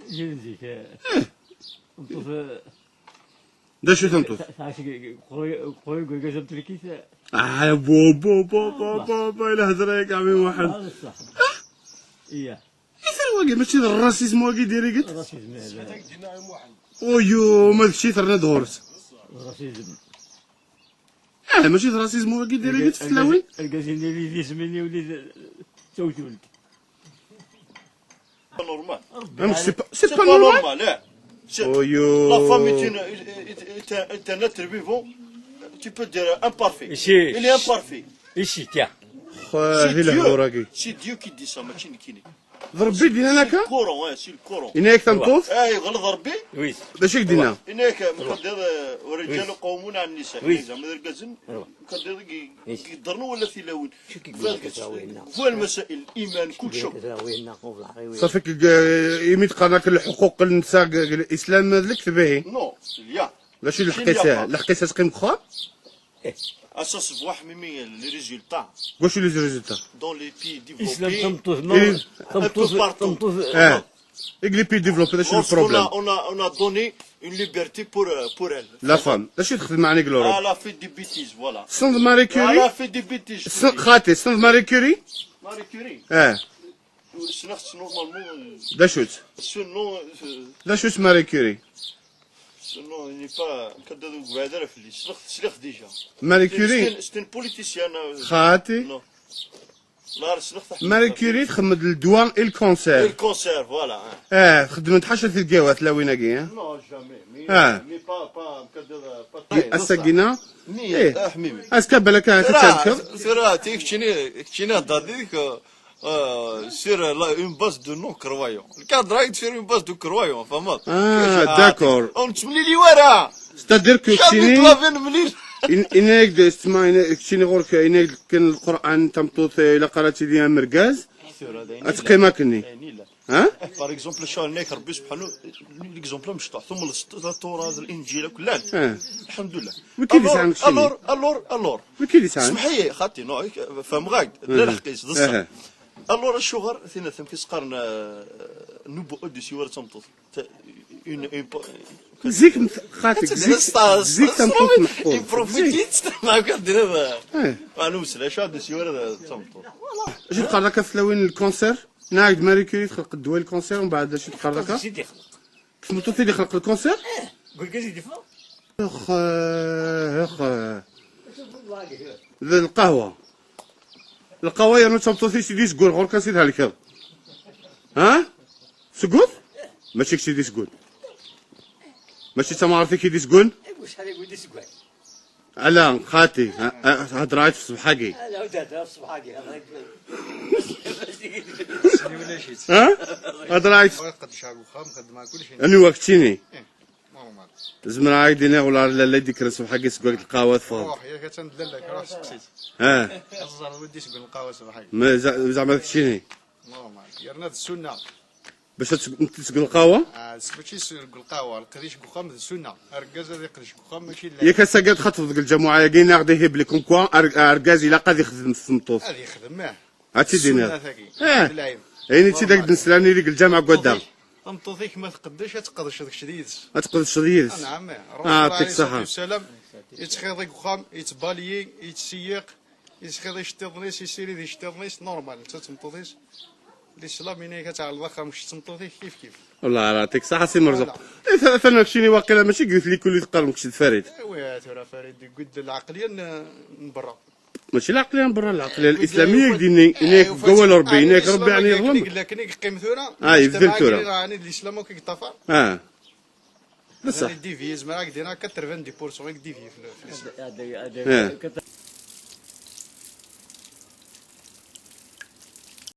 جنزيك تمطوط دا شو تمطوط خويا قزمت الكيس بو بو بو بو بو بو إلا هضريك عمي واحد هذا الصح إياه يثير واقي ماشي الراسيزم واقي ديري قلت الراسيزم هذا ويو ما شي ثرنا دورت الراسيزم ماشي الراسيزم واقي ديري قلت فلاوين القاسين اللي يسميني ولي توتولد normal. C'est pas normal. Hein. La femme est un être vivant, tu peux dire imparfait. Il est imparfait. إيشي تاع C'est Dieu qui dit ça, ماشي كيني. ضربي دينا هكا كورون سي الكورون. إناك تمطوط غلط ضربي. ويس باش دينا إناك مقدر والرجال قوامون على النساء. زعما القزن مقدر يقدرنوا ولا ثلاوين. فوق المسائل الإيمان كل شيء. صافيك يميت قناك الحقوق النساء الإسلام هذاك به نو يا ماشي الحقيسة تقيم اخرى اساس بواحد ميمي لي ريزولتا واش لي ريزولتا دون لي بي إسلام ديفلوبي تمطوط لي بي ديفلوبي هذا شنو البروبليم on a donné une liberté pour elle لا فام اش تخدم مع لوروب elle a fait des bêtises voilà صنف ماري elle كوري a fait des bêtises خاتي صنف ماري كوري ماري كوري شنخص نورمالمون دا شوت سنو دا شوت ماري كوري سنو ني با كدادو بعدا في لي سلخ ديجا ماري كوري ستين بوليتيسيان خاتي لا سلخ ماري كوري تخمد الدواء الكونسير الكونسير فوالا خدمت حاشا في الكاوات لا ويناكي نو جامي مي با كدادا الساكينه ني حميمي اسكا بالك تتذكر سير تيكشيني داديك sur une base de non croyants. Le cadre est sur une base de croyants, فهمت؟ d'accord. ونتملي لي ورا. c'est-à-dire que كشيني كلافين مليل. إنك استمع كشيني غورك إنك كان القرآن تمطوط إلى قراتي ديها مركز. أتقيما كني. ها؟ par exemple شال نيك ربي سبحانه ليكزومبل مشطوح ثم التوراة الإنجيل كلها. الحمد لله. وكيف يسعى كشيني؟ ألور. وكيف يسعى؟ اسمحي خاطي نو فهم غاك لا حقيس بصح. الور الشغر ثنا ثم كيسقرن نبو أدي سيورة تمطوط. زيك خاطك زيك تمطوط محفوظ. بروفيتيت ما كدير هذا. أنا مسلا شاد سيورة تمطوط. اش تقرا لك فلاوين الكونسير؟ ناعد ماري كوري تخلق الدواء الكونسير ومن بعد اش تقرا لك؟ تمطوط اللي خلق الكونسير؟ قول كازي فوق اخ القهوة يا نو تمطوطي سيدي سكول غور كنسيدها لك ها؟ سكول؟ ماشي كسيدي سكول ماشي تا ما عرفتي كي دي سكول؟ واش هذا يقول لي سكوان على خاتي هضرات في صبحاكي لا ودات في صبحاكي ها؟ هضرات قد شعبو خام خدمة كل شيء أنا وقتيني نورمال زعما عايدين ولا لا ديك راسو حقي سكول القهوة فوق روح يا كتندلك روح سقسيت الزهر ودي سكول القهوة صباحي زعما داكشيني نورمال يرنا السنة باش تسقل القهوة ماشي سكول القهوة القديش كوخام السنة أركاز هذا قديش كوخام ماشي لا ياك ساقات خاطر ديك الجماعة كاين غادي يهب لي كوم كوا أركاز إلا غادي يخدم في المطوف هذا يخدم هاتي دينا بالعين يعني تي داك النسلاني ديك الجامعة قدام تمطوطيك ما تقدرش تقدرش داك الشيء تقدر تشريس نعم يعطيك الصحة السلام يتخيض كوخام يتباليي يتسيق يتخيض يشتغليس يسيري دي يشتغليس نورمال انت تمطوطيس الاسلام هنا كتعرض واخا مش تمطوطيك كيف والله يعطيك الصحة سي مرزوق ثاني كشيني واقيلا ماشي قلت لي كل تقرا مكشد فريد ويا ترى فريد قد العقلية من برا ماشي العقلية من برا العقلية الإسلامية ديني إنك قوى ربي إنك ربي يعني يظلم لكن قيم ثورة يبذل ثورة يعني الإسلام وكيطفى بصح ديفيز مراك دينا 90% دي الإسلام